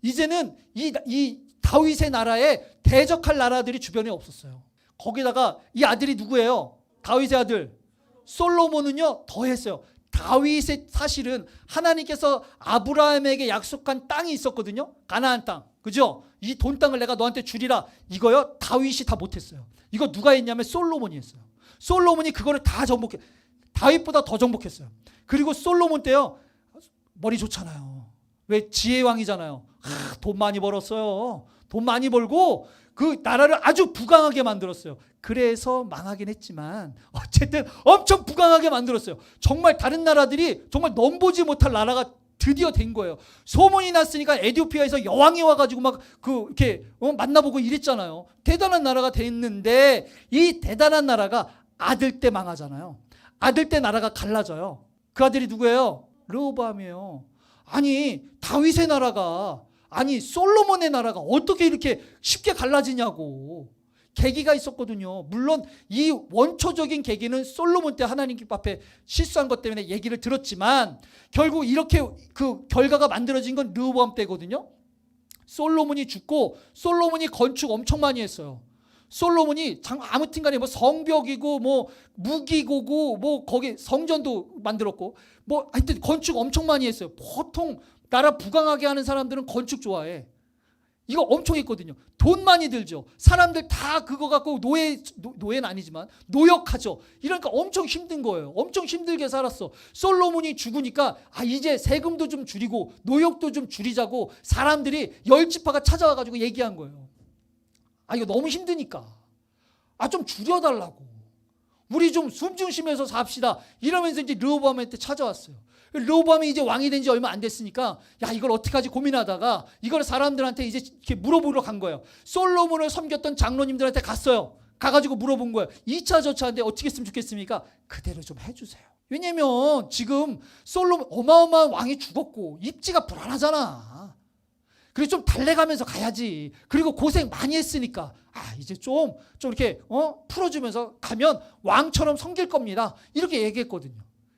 이제는 이 다윗의 나라에 대적할 나라들이 주변에 없었어요. 거기다가 이 아들이 누구예요? 다윗의 아들 솔로몬은요 더 했어요. 다윗의 사실은 하나님께서 아브라함에게 약속한 땅이 있었거든요. 가나안 땅. 그죠? 이 돈 땅을 내가 너한테 주리라. 이거요 다윗이 다 못했어요. 이거 누가 했냐면 솔로몬이 했어요. 솔로몬이 그거를 다 정복해. 다윗보다 더 정복했어요. 그리고 솔로몬 때요 머리 좋잖아요. 왜? 지혜왕이잖아요. 돈 많이 벌었어요. 돈 많이 벌고 그 나라를 아주 부강하게 만들었어요. 그래서 망하긴 했지만 어쨌든 엄청 부강하게 만들었어요. 정말 다른 나라들이 정말 넘보지 못할 나라가 드디어 된 거예요. 소문이 났으니까 에티오피아에서 여왕이 와가지고 막 이렇게 만나보고 이랬잖아요. 대단한 나라가 됐는데 이 대단한 나라가 아들 때 망하잖아요. 아들 때 나라가 갈라져요. 그 아들이 누구예요? 르호보암이에요. 아니 다윗의 나라가 솔로몬의 나라가 어떻게 이렇게 쉽게 갈라지냐고. 계기가 있었거든요. 물론 이 원초적인 계기는 솔로몬 때 하나님 앞에 실수한 것 때문에 얘기를 들었지만 결국 이렇게 그 결과가 만들어진 건 르호보암 때거든요. 솔로몬이 죽고 솔로몬이 건축 엄청 많이 했어요. 솔로몬이 아무튼 간에 뭐 성벽이고 뭐 무기고고 뭐 거기 성전도 만들었고 뭐 하여튼 건축 엄청 많이 했어요. 보통 나라 부강하게 하는 사람들은 건축 좋아해. 이거 엄청 했거든요. 돈 많이 들죠. 사람들 다 그거 갖고 노예는 아니지만 노역하죠. 이러니까 엄청 힘든 거예요. 엄청 힘들게 살았어. 솔로몬이 죽으니까 이제 세금도 좀 줄이고 노역도 좀 줄이자고 사람들이 열지파가 찾아와가지고 얘기한 거예요. 이거 너무 힘드니까 좀 줄여달라고. 우리 좀 숨 좀 쉬면서 삽시다. 이러면서 이제 르호보암한테 찾아왔어요. 르호보암이 이제 왕이 된 지 얼마 안 됐으니까 이걸 어떡하지 고민하다가 이걸 사람들한테 이제 이렇게 물어보러 간 거예요. 솔로몬을 섬겼던 장로님들한테 갔어요. 가가지고 물어본 거예요. 2차 저차인데 어떻게 했으면 좋겠습니까? 그대로 좀 해주세요. 왜냐면 지금 솔로몬 어마어마한 왕이 죽었고 입지가 불안하잖아. 그리고 좀 달래가면서 가야지. 그리고 고생 많이 했으니까 이제 좀 이렇게 풀어주면서 가면 왕처럼 섬길 겁니다. 이렇게 얘기했거든요.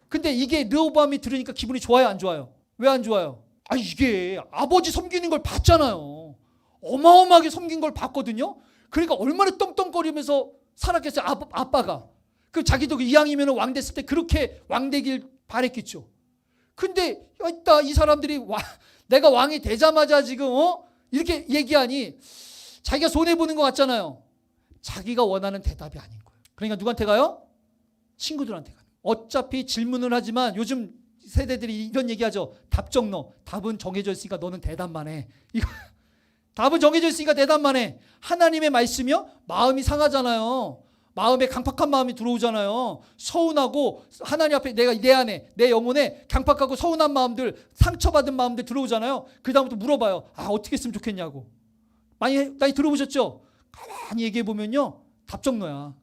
근데 이게 르호보암이 들으니까 기분이 좋아요, 안 좋아요? 왜 안 좋아요? 이게 아버지 섬기는 걸 봤잖아요. 어마어마하게 섬긴 걸 봤거든요. 그러니까 얼마나 떵떵거리면서 살았겠어요. 아빠가. 그 자기도 이왕이면 왕 됐을 때 그렇게 왕 되길 바랬겠죠. 근데 이 사람들이 내가 왕이 되자마자 지금 이렇게 얘기하니 자기가 손해보는 것 같잖아요. 자기가 원하는 대답이 아닌 거예요. 그러니까 누구한테 가요? 친구들한테 가요. 어차피 질문을 하지만 요즘 세대들이 이런 얘기하죠. 답정너. 답은 정해져 있으니까 너는 대답만 해. 이거 답은 정해져 있으니까 대답만 해. 하나님의 말씀이요? 마음이 상하잖아요. 마음에 강팍한 마음이 들어오잖아요. 서운하고 하나님 앞에 내가 내 안에 내 영혼에 강팍하고 서운한 마음들, 상처받은 마음들 들어오잖아요. 그 다음부터 물어봐요. 어떻게 했으면 좋겠냐고. 많이 들어보셨죠? 가만히 얘기해 보면요, 답정너야.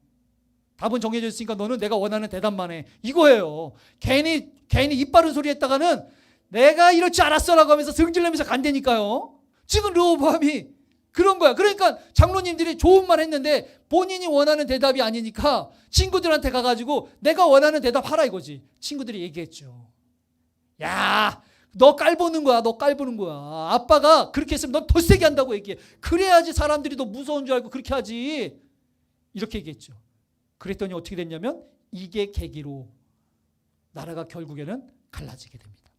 답은 정해져 있으니까 너는 내가 원하는 대답만 해. 이거예요. 괜히 입 바른 소리 했다가는 내가 이렇지 않았어라고 하면서 승질내면서 간다니까요. 지금 르호보암이 그런 거야. 그러니까 장로님들이 좋은 말 했는데 본인이 원하는 대답이 아니니까 친구들한테 가가지고 내가 원하는 대답 하라 이거지. 친구들이 얘기했죠. 야, 너 깔보는 거야. 너 깔보는 거야. 아빠가 그렇게 했으면 넌 더 세게 한다고 얘기해. 그래야지 사람들이 너 무서운 줄 알고 그렇게 하지. 이렇게 얘기했죠. 그랬더니 어떻게 됐냐면 이게 계기로 나라가 결국에는 갈라지게 됩니다.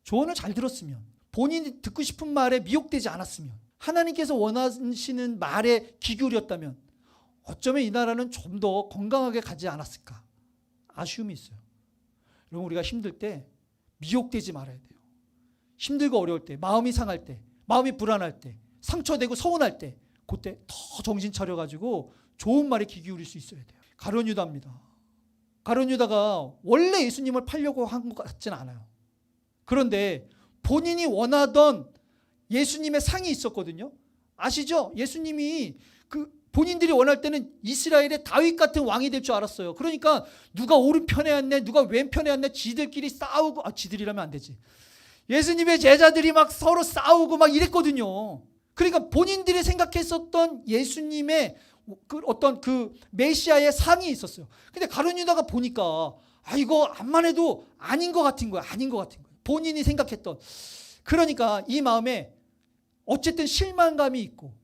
조언을 잘 들었으면, 본인이 듣고 싶은 말에 미혹되지 않았으면, 하나님께서 원하시는 말에 귀 기울였다면 어쩌면 이 나라는 좀 더 건강하게 가지 않았을까. 아쉬움이 있어요. 여러분, 우리가 힘들 때 미혹되지 말아야 돼요. 힘들고 어려울 때, 마음이 상할 때, 마음이 불안할 때, 상처되고 서운할 때, 그때 더 정신 차려가지고 좋은 말에 귀 기울일 수 있어야 돼요. 가룟 유다입니다. 가룟 유다가 원래 예수님을 팔려고 한 것 같지는 않아요. 그런데 본인이 원하던 예수님의 상이 있었거든요. 아시죠? 예수님이 본인들이 원할 때는 이스라엘의 다윗 같은 왕이 될 줄 알았어요. 그러니까 누가 오른편에 앉네, 누가 왼편에 앉네, 지들끼리 싸우고, 지들이라면 안 되지. 예수님의 제자들이 막 서로 싸우고 막 이랬거든요. 그러니까 본인들이 생각했었던 예수님의 어떤 메시아의 상이 있었어요. 근데 가룟 유다가 보니까 이거 암만 해도 아닌 것 같은 거야. 아닌 것 같은 거야. 본인이 생각했던. 그러니까 이 마음에 어쨌든 실망감이 있고,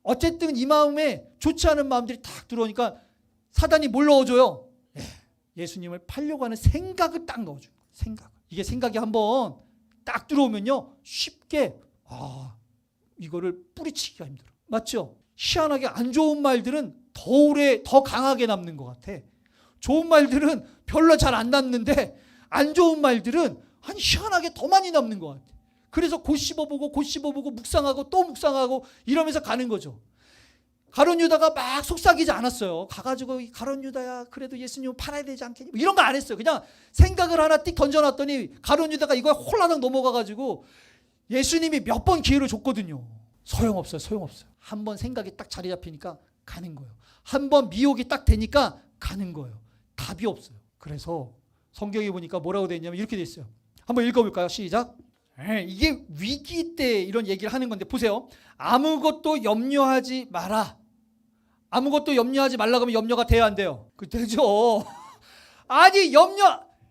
어쨌든 이 마음에 좋지 않은 마음들이 딱 들어오니까 사단이 뭘 넣어줘요? 예수님을 팔려고 하는 생각을 딱 넣어줘요. 이게 생각이 한번 딱 들어오면요, 쉽게 이거를 뿌리치기가 힘들어. 맞죠? 희한하게 안 좋은 말들은 더 강하게 남는 것 같아. 좋은 말들은 별로 잘 안 남는데 안 좋은 말들은 희한하게 더 많이 남는 것 같아. 그래서 곧 씹어보고 묵상하고 또 묵상하고 이러면서 가는 거죠. 가룟 유다가 막 속삭이지 않았어요. 가가지고 가룟 유다야, 그래도 예수님을 팔아야 되지 않겠니? 이런 거 안 했어요. 그냥 생각을 하나 띡 던져놨더니 가룟 유다가 이거에 홀라당 넘어가가지고 예수님이 몇 번 기회를 줬거든요. 소용없어요. 한번 생각이 딱 자리 잡히니까 가는 거예요. 한번 미혹이 딱 되니까 가는 거예요. 답이 없어요. 그래서 성경에 보니까 뭐라고 돼 있냐면 이렇게 돼 있어요. 한번 읽어볼까요? 시작. 이게 위기 때 이런 얘기를 하는 건데 보세요. 아무것도 염려하지 마라. 아무것도 염려하지 말라고 하면 염려가 돼야 안 돼요? 되죠.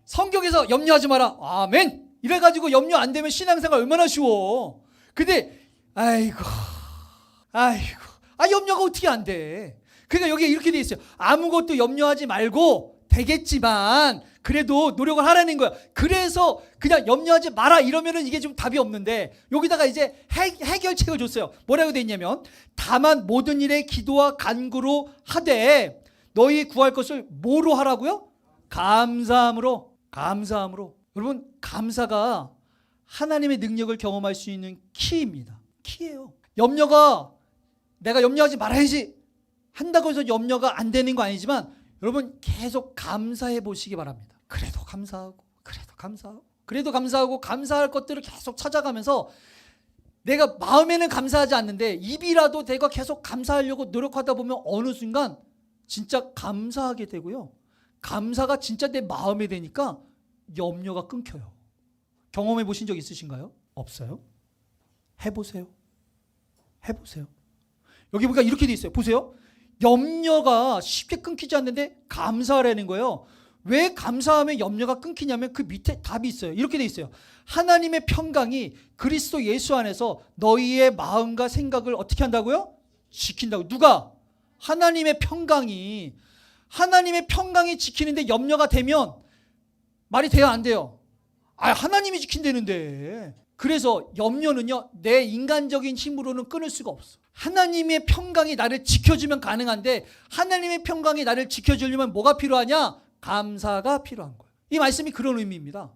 성경에서 염려하지 마라. 아멘. 이래가지고 염려 안 되면 신앙생활 얼마나 쉬워. 근데 염려가 어떻게 안 돼. 그러니까 여기에 이렇게 돼 있어요. 아무것도 염려하지 말고 되겠지만 그래도 노력을 하라는 거야. 그래서 그냥 염려하지 마라 이러면은 이게 좀 답이 없는데 여기다가 이제 해결책을 줬어요. 뭐라고 돼 있냐면 다만 모든 일에 기도와 간구로 하되 너희 구할 것을 뭐로 하라고요? 감사함으로. 여러분, 감사가 하나님의 능력을 경험할 수 있는 키입니다. 키예요. 내가 염려하지 말아야지 한다고 해서 염려가 안 되는 거 아니지만 여러분 계속 감사해 보시기 바랍니다. 그래도 감사하고 감사할 것들을 계속 찾아가면서 내가 마음에는 감사하지 않는데 입이라도 내가 계속 감사하려고 노력하다 보면 어느 순간 진짜 감사하게 되고요. 감사가 진짜 내 마음에 되니까 염려가 끊겨요. 경험해 보신 적 있으신가요? 없어요? 해보세요. 여기 보니까 이렇게 돼 있어요. 보세요. 염려가 쉽게 끊기지 않는데 감사하라는 거예요. 왜 감사하면 염려가 끊기냐면 그 밑에 답이 있어요. 이렇게 돼 있어요. 하나님의 평강이 그리스도 예수 안에서 너희의 마음과 생각을 어떻게 한다고요? 지킨다고. 누가? 하나님의 평강이. 하나님의 평강이 지키는데 염려가 되면 말이 돼요, 안 돼요? 하나님이 지킨다는데. 그래서 염려는요, 내 인간적인 힘으로는 끊을 수가 없어. 하나님의 평강이 나를 지켜주면 가능한데, 하나님의 평강이 나를 지켜주려면 뭐가 필요하냐? 감사가 필요한 거예요. 이 말씀이 그런 의미입니다.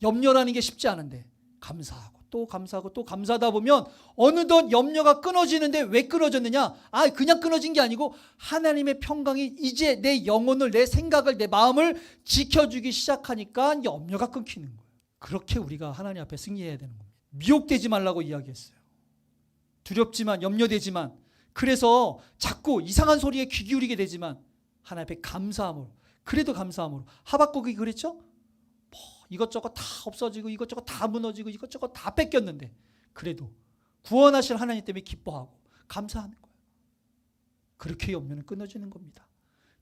염려라는 게 쉽지 않은데 감사하고 또 감사하고 또 감사하다 보면 어느덧 염려가 끊어지는데, 왜 끊어졌느냐? 그냥 끊어진 게 아니고 하나님의 평강이 이제 내 영혼을, 내 생각을, 내 마음을 지켜주기 시작하니까 염려가 끊기는 거예요. 그렇게 우리가 하나님 앞에 승리해야 되는 겁니다. 미혹되지 말라고 이야기했어요. 두렵지만, 염려되지만, 그래서 자꾸 이상한 소리에 귀 기울이게 되지만 하나님 앞에 감사함으로, 그래도 감사함으로. 하박국이 그랬죠? 이것저것 다 없어지고 이것저것 다 무너지고 이것저것 다 뺏겼는데 그래도 구원하실 하나님 때문에 기뻐하고 감사하는 거예요. 그렇게 염려는 끊어지는 겁니다.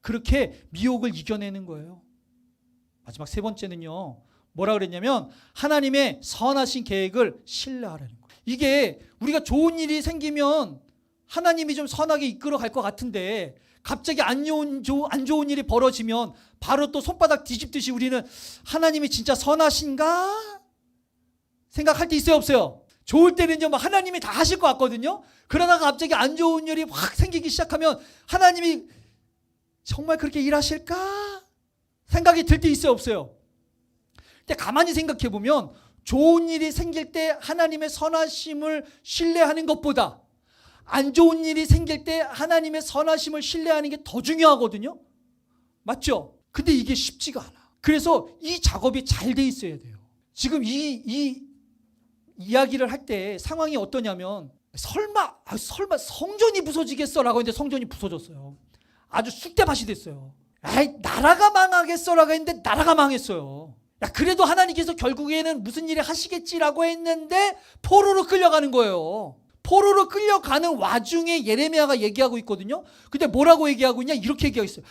그렇게 미혹을 이겨내는 거예요. 마지막 세 번째는요, 뭐라 그랬냐면 하나님의 선하신 계획을 신뢰하라는 거예요. 이게 우리가 좋은 일이 생기면 하나님이 좀 선하게 이끌어 갈 것 같은데, 갑자기 안 좋은 일이 벌어지면 바로 또 손바닥 뒤집듯이 우리는 하나님이 진짜 선하신가? 생각할 때 있어요, 없어요? 좋을 때는요, 막 하나님이 다 하실 것 같거든요. 그러다가 갑자기 안 좋은 일이 확 생기기 시작하면 하나님이 정말 그렇게 일하실까? 생각이 들 때 있어요, 없어요? 근데 가만히 생각해 보면 좋은 일이 생길 때 하나님의 선하심을 신뢰하는 것보다 안 좋은 일이 생길 때 하나님의 선하심을 신뢰하는 게 더 중요하거든요. 맞죠? 근데 이게 쉽지가 않아. 그래서 이 작업이 잘 돼 있어야 돼요. 지금 이 이야기를 할 때 상황이 어떠냐면, 설마 성전이 부서지겠어라고 했는데 성전이 부서졌어요. 아주 쑥대밭이 됐어요. 나라가 망하겠어라고 했는데 나라가 망했어요. 그래도 하나님께서 결국에는 무슨 일을 하시겠지라고 했는데 포로로 끌려가는 거예요. 포로로 끌려가는 와중에 예레미야가 얘기하고 있거든요. 근데 뭐라고 얘기하고 있냐? 이렇게 얘기하고 있어요.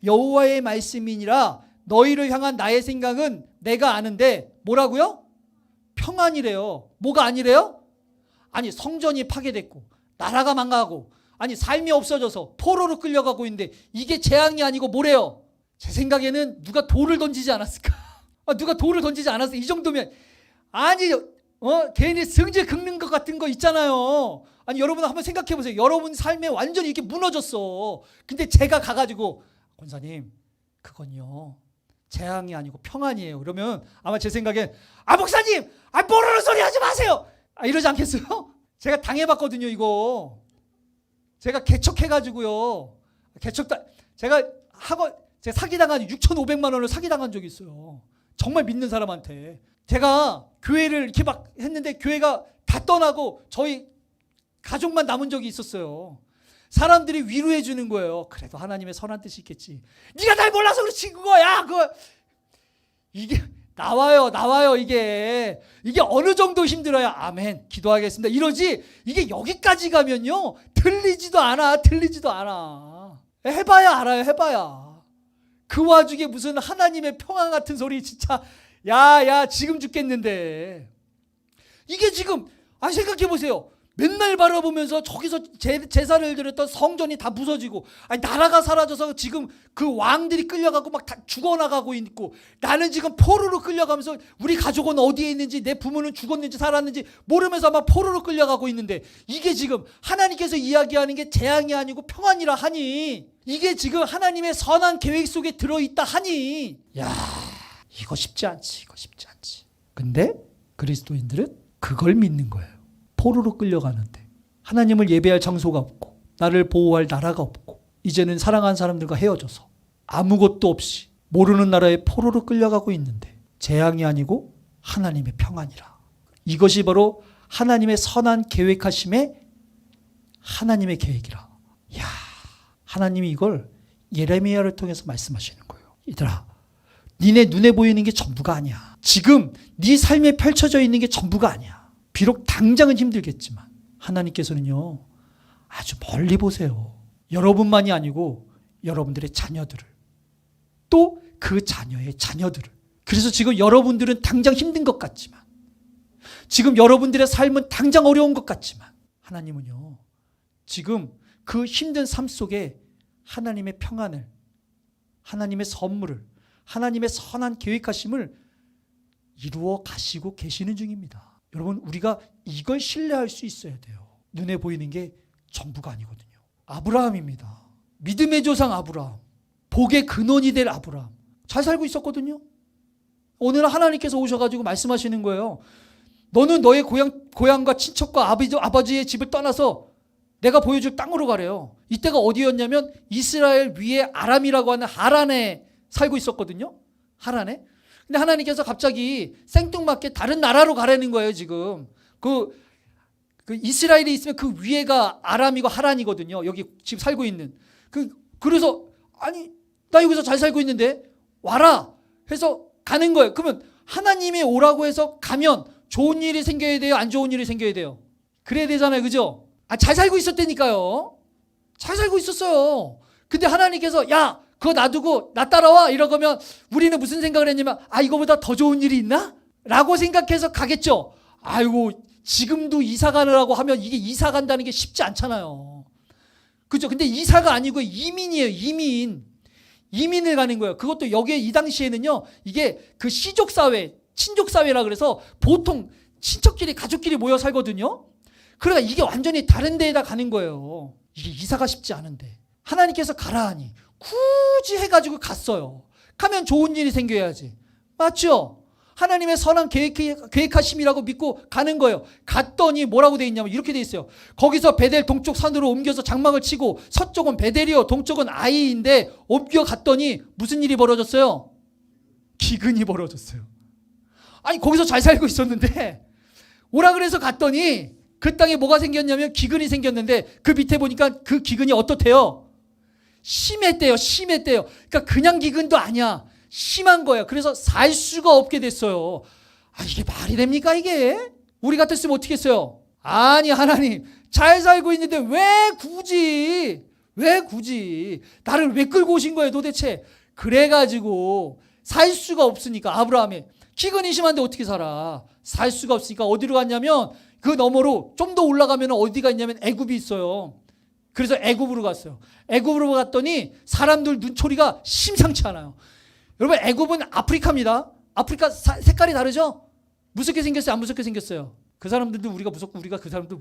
여호와의 말씀이니라 너희를 향한 나의 생각은 내가 아는데 뭐라고요? 평안이래요. 뭐가 아니래요? 성전이 파괴됐고 나라가 망가고 삶이 없어져서 포로로 끌려가고 있는데 이게 재앙이 아니고 뭐래요? 제 생각에는 누가 돌을 던지지 않았을까? 누가 돌을 던지지 않았어. 이 정도면 괜히 성질 긁는 것 같은 거 있잖아요. 여러분 한번 생각해 보세요. 여러분 삶에 완전히 이렇게 무너졌어. 근데 제가 가가지고 권사님 그건요 재앙이 아니고 평안이에요. 그러면 아마 제 생각엔 목사님 모르는 소리 하지 마세요. 이러지 않겠어요? 제가 당해봤거든요. 이거 제가 개척해가지고요. 제가 사기당한 6,500만 원을 사기당한 적이 있어요. 정말 믿는 사람한테. 제가 교회를 이렇게 막 했는데 교회가 다 떠나고 저희 가족만 남은 적이 있었어요. 사람들이 위로해 주는 거예요. 그래도 하나님의 선한 뜻이 있겠지. 네가 날 몰라서 그렇지 그거야. 이게 나와요. 이게 어느 정도 힘들어야 아멘 기도하겠습니다 이러지. 이게 여기까지 가면요 들리지도 않아. 해봐야 알아요. 해봐야. 그 와중에 무슨 하나님의 평안 같은 소리 진짜. 야 지금 죽겠는데. 이게 지금 생각해 보세요. 맨날 바라보면서 저기서 제사를 드렸던 성전이 다 부서지고 나라가 사라져서 지금 그 왕들이 끌려가고 막 다 죽어나가고 있고, 나는 지금 포로로 끌려가면서 우리 가족은 어디에 있는지, 내 부모는 죽었는지 살았는지 모르면서 막 포로로 끌려가고 있는데, 이게 지금 하나님께서 이야기하는 게 재앙이 아니고 평안이라 하니, 이게 지금 하나님의 선한 계획 속에 들어있다 하니, 이거 쉽지 않지. 근데 그리스도인들은 그걸 믿는 거예요. 포로로 끌려가는데 하나님을 예배할 장소가 없고 나를 보호할 나라가 없고 이제는 사랑하는 사람들과 헤어져서 아무것도 없이 모르는 나라에 포로로 끌려가고 있는데 재앙이 아니고 하나님의 평안이라. 이것이 바로 하나님의 선한 계획하심의 하나님의 계획이라. 하나님이 이걸 예레미야를 통해서 말씀하시는 거예요. 얘들아, 니네 눈에 보이는 게 전부가 아니야. 지금 네 삶에 펼쳐져 있는 게 전부가 아니야. 비록 당장은 힘들겠지만 하나님께서는요 아주 멀리 보세요. 여러분만이 아니고 여러분들의 자녀들을, 또 그 자녀의 자녀들을. 그래서 지금 여러분들은 당장 힘든 것 같지만, 지금 여러분들의 삶은 당장 어려운 것 같지만, 하나님은요, 지금 그 힘든 삶 속에 하나님의 평안을, 하나님의 선물을, 하나님의 선한 계획하심을 이루어 가시고 계시는 중입니다. 여러분, 우리가 이걸 신뢰할 수 있어야 돼요. 눈에 보이는 게 전부가 아니거든요. 아브라함입니다. 믿음의 조상 아브라함, 복의 근원이 될 아브라함, 잘 살고 있었거든요. 오늘 하나님께서 오셔가지고 말씀하시는 거예요. 너는 너의 고향과 친척과 아버지의 집을 떠나서 내가 보여줄 땅으로 가래요. 이때가 어디였냐면 이스라엘 위에 아람이라고 하는 하란에 살고 있었거든요. 하란에. 근데 하나님께서 갑자기 생뚱맞게 다른 나라로 가라는 거예요. 지금 그 이스라엘이 있으면 그 위에가 아람이고 하란이거든요. 여기 지금 살고 있는. 그래서 아니 나 여기서 잘 살고 있는데 와라 해서 가는 거예요. 그러면 하나님이 오라고 해서 가면 좋은 일이 생겨야 돼요? 안 좋은 일이 생겨야 돼요? 그래야 되잖아요. 그죠? 잘 살고 있었다니까요. 잘 살고 있었어요. 근데 하나님께서 야 그거 놔두고 나 따라와 이러면 우리는 무슨 생각을 했냐면 이거보다 더 좋은 일이 있나? 라고 생각해서 가겠죠. 아이고 지금도 이사 가느라고 하면 이게 이사 간다는 게 쉽지 않잖아요. 그죠? 근데 이사가 아니고 이민이에요. 이민을 가는 거예요. 그것도 여기에 이 당시에는요, 이게 그 시족사회, 친족사회라 그래서 보통 친척끼리, 가족끼리 모여 살거든요. 그러니까 이게 완전히 다른 데에다 가는 거예요. 이게 이사가 쉽지 않은데. 하나님께서 가라 하니 굳이 해가지고 갔어요. 가면 좋은 일이 생겨야지. 맞죠? 하나님의 선한 계획하심이라고 믿고 가는 거예요. 갔더니 뭐라고 돼 있냐면 이렇게 돼 있어요. 거기서 베델 동쪽 산으로 옮겨서 장막을 치고 서쪽은 베델이요 동쪽은 아이인데 옮겨 갔더니 무슨 일이 벌어졌어요? 기근이 벌어졌어요. 아니 거기서 잘 살고 있었는데 오라 그래서 갔더니 그 땅에 뭐가 생겼냐면 기근이 생겼는데 그 밑에 보니까 그 기근이 어떻대요? 심했대요. 그러니까 그냥 기근도 아니야. 심한 거예요. 그래서 살 수가 없게 됐어요. 이게 말이 됩니까 이게? 우리 같았으면 어떻게 했어요? 아니 하나님 잘 살고 있는데 왜 굳이 나를 왜 끌고 오신 거예요 도대체? 그래가지고 살 수가 없으니까 아브라함이 기근이 심한데 어떻게 살아? 살 수가 없으니까 어디로 갔냐면 그 너머로 좀 더 올라가면 어디가 있냐면 애굽이 있어요. 그래서 애굽으로 갔어요. 애굽으로 갔더니 사람들 눈초리가 심상치 않아요. 여러분 애굽은 아프리카입니다. 아프리카 색깔이 다르죠? 무섭게 생겼어요? 안 무섭게 생겼어요? 그 사람들도 우리가 무섭고 우리가 그 사람도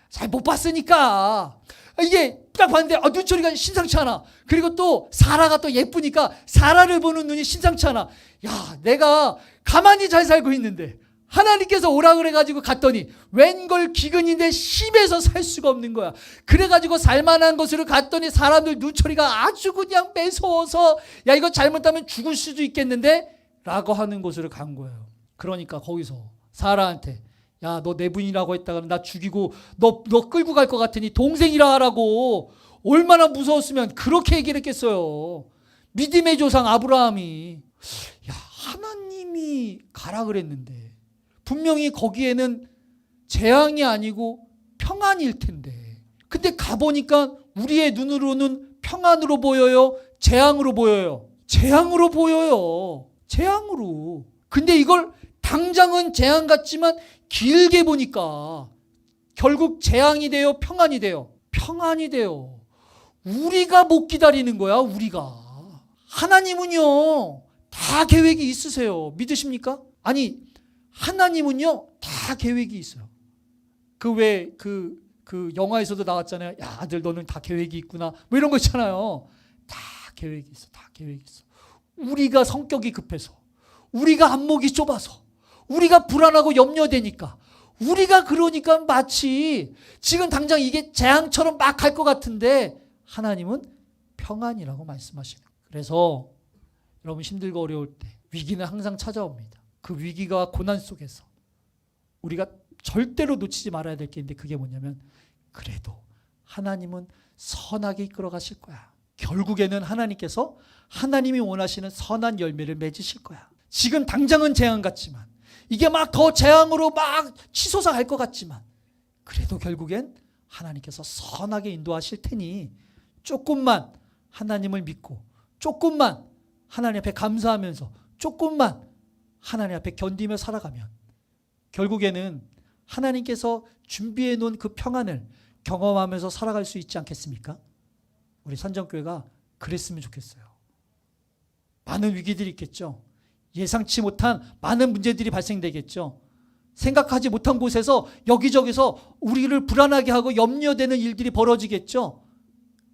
잘 못 봤으니까 이게 딱 봤는데 눈초리가 심상치 않아. 그리고 또 사라가 또 예쁘니까 사라를 보는 눈이 심상치 않아. 야 내가 가만히 잘 살고 있는데 하나님께서 오라 그래가지고 갔더니 웬걸 기근인데 심해서 살 수가 없는 거야. 그래가지고 살만한 곳으로 갔더니 사람들 눈초리가 아주 그냥 매서워서 야 이거 잘못하면 죽을 수도 있겠는데 라고 하는 곳으로 간 거예요. 그러니까 거기서 사라한테 야 너 내 분이라고 했다가 나 죽이고 너 끌고 갈 것 같으니 동생이라 하라고. 얼마나 무서웠으면 그렇게 얘기를 했겠어요. 믿음의 조상 아브라함이. 야 하나님이 가라 그랬는데 분명히 거기에는 재앙이 아니고 평안일 텐데. 근데 가보니까 우리의 눈으로는 평안으로 보여요? 재앙으로 보여요? 재앙으로 보여요. 재앙으로. 근데 이걸 당장은 재앙 같지만 길게 보니까 결국 재앙이 돼요? 평안이 돼요? 평안이 돼요. 우리가 못 기다리는 거야. 우리가. 하나님은요 다 계획이 있으세요. 믿으십니까? 아니 하나님은요 다 계획이 있어요. 그 영화에서도 나왔잖아요. 야 아들 너는 다 계획이 있구나 뭐 이런 거 있잖아요. 다 계획이 있어. 다 계획이 있어. 우리가 성격이 급해서, 우리가 안목이 좁아서, 우리가 불안하고 염려되니까, 우리가 그러니까 마치 지금 당장 이게 재앙처럼 막 갈 것 같은데 하나님은 평안이라고 말씀하시는 거예요. 그래서 여러분 힘들고 어려울 때 위기는 항상 찾아옵니다. 그 위기가 고난 속에서 우리가 절대로 놓치지 말아야 될 게 있는데 그게 뭐냐면 그래도 하나님은 선하게 이끌어 가실 거야. 결국에는 하나님께서 하나님이 원하시는 선한 열매를 맺으실 거야. 지금 당장은 재앙 같지만 이게 막 더 재앙으로 막 치솟아 갈 것 같지만 그래도 결국엔 하나님께서 선하게 인도하실 테니 조금만 하나님을 믿고 조금만 하나님 앞에 감사하면서 조금만 하나님 앞에 견디며 살아가면 결국에는 하나님께서 준비해 놓은 그 평안을 경험하면서 살아갈 수 있지 않겠습니까? 우리 산정교회가 그랬으면 좋겠어요. 많은 위기들이 있겠죠. 예상치 못한 많은 문제들이 발생되겠죠. 생각하지 못한 곳에서 여기저기서 우리를 불안하게 하고 염려되는 일들이 벌어지겠죠.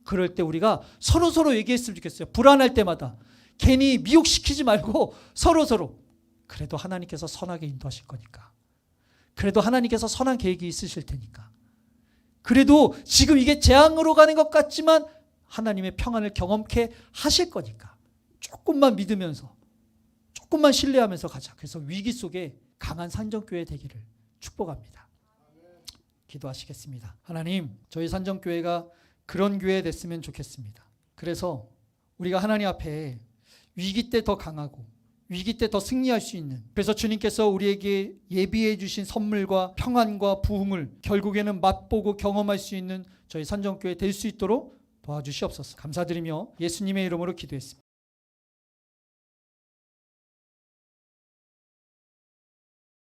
그럴 때 우리가 서로 얘기했으면 좋겠어요. 불안할 때마다 괜히 미혹시키지 말고 서로 그래도 하나님께서 선하게 인도하실 거니까. 그래도 하나님께서 선한 계획이 있으실 테니까. 그래도 지금 이게 재앙으로 가는 것 같지만 하나님의 평안을 경험케 하실 거니까. 조금만 믿으면서 조금만 신뢰하면서 가자. 그래서 위기 속에 강한 산정교회 되기를 축복합니다. 기도하시겠습니다. 하나님, 저희 산정교회가 그런 교회 됐으면 좋겠습니다. 그래서 우리가 하나님 앞에 위기 때 더 강하고 위기 때 더 승리할 수 있는, 그래서 주님께서 우리에게 예비해 주신 선물과 평안과 부흥을 결국에는 맛보고 경험할 수 있는 저희 산정교회 될 수 있도록 도와주시옵소서. 감사드리며 예수님의 이름으로 기도했습니다.